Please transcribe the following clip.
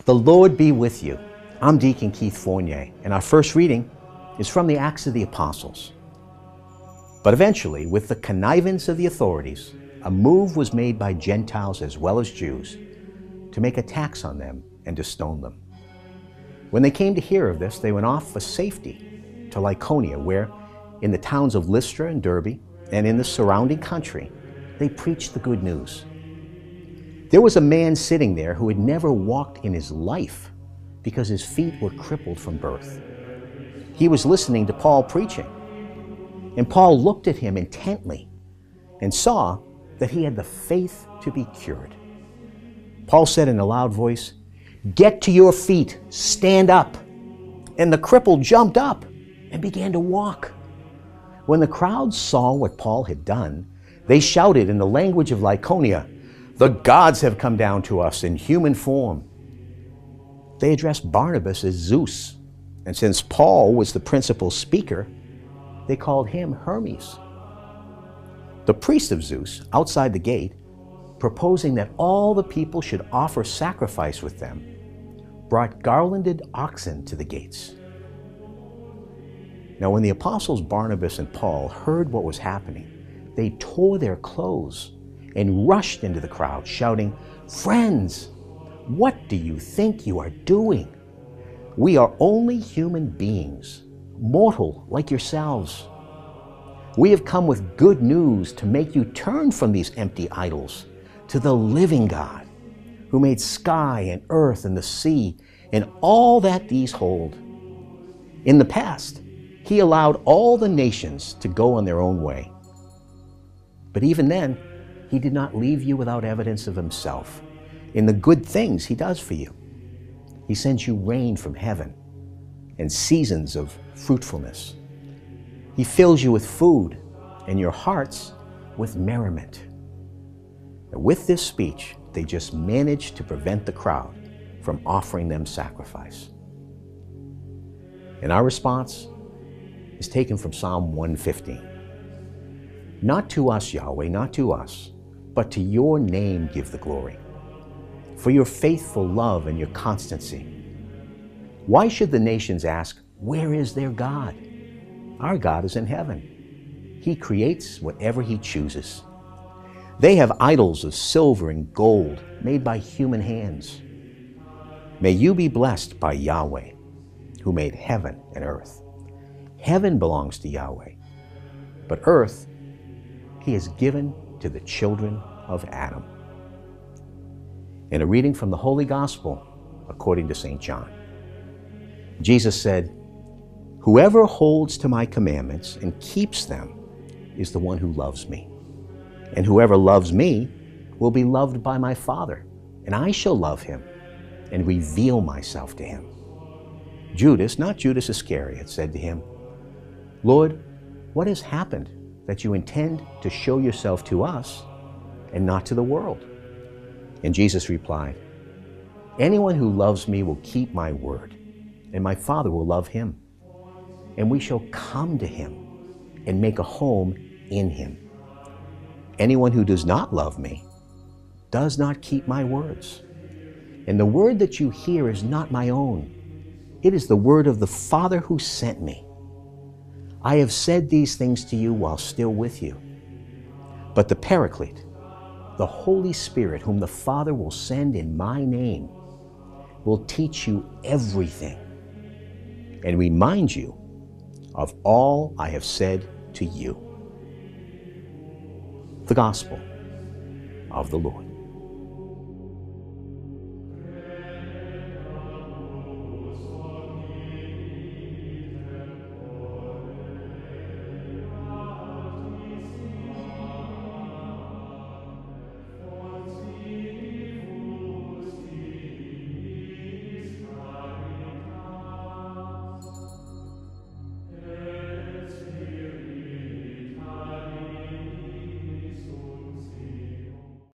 The Lord be with you. I'm Deacon Keith Fournier, and our first reading is from the Acts of the Apostles. But eventually, with the connivance of the authorities, a move was made by Gentiles as well as Jews to make attacks on them and to stone them. When they came to hear of this, they went off for safety to Lycaonia, where in the towns of Lystra and Derbe and in the surrounding country, they preached the good news. There was a man sitting there who had never walked in his life because his feet were crippled from birth. He was listening to Paul preaching, and Paul looked at him intently and saw that he had the faith to be cured. Paul said in a loud voice, "Get to your feet, stand up." And the cripple jumped up and began to walk. When the crowd saw what Paul had done, they shouted in the language of Lycaonia, "The gods have come down to us in human form." They addressed Barnabas as Zeus, and since Paul was the principal speaker, they called him Hermes. The priest of Zeus, outside the gate, proposing that all the people should offer sacrifice with them, brought garlanded oxen to the gates. Now when the apostles Barnabas and Paul heard what was happening, they tore their clothes and rushed into the crowd, shouting, "Friends, what do you think you are doing? We are only human beings, mortal like yourselves. We have come with good news to make you turn from these empty idols to the living God, who made sky and earth and the sea and all that these hold. In the past, He allowed all the nations to go on their own way. But even then, He did not leave you without evidence of Himself in the good things He does for you. He sends you rain from heaven and seasons of fruitfulness. He fills you with food and your hearts with merriment. And with this speech, they just managed to prevent the crowd from offering them sacrifice. And our response is taken from Psalm 115. Not to us, Yahweh, not to us, but to your name give the glory, for your faithful love and your constancy. Why should the nations ask, where is their God? Our God is in heaven. He creates whatever He chooses. They have idols of silver and gold made by human hands. May you be blessed by Yahweh, who made heaven and earth. Heaven belongs to Yahweh, but earth He has given to the children of Adam. In a reading from the Holy Gospel according to St. John, Jesus said, "Whoever holds to my commandments and keeps them is the one who loves me. And whoever loves me will be loved by my Father, and I shall love him and reveal myself to him." Judas, not Judas Iscariot, said to him, "Lord, what has happened that you intend to show yourself to us and not to the world?" And Jesus replied, "Anyone who loves me will keep my word, and my Father will love him, and we shall come to him and make a home in him. Anyone who does not love me does not keep my words. And the word that you hear is not my own. It is the word of the Father who sent me. I have said these things to you while still with you. But the Paraclete, the Holy Spirit, whom the Father will send in my name, will teach you everything and remind you of all I have said to you." The Gospel of the Lord.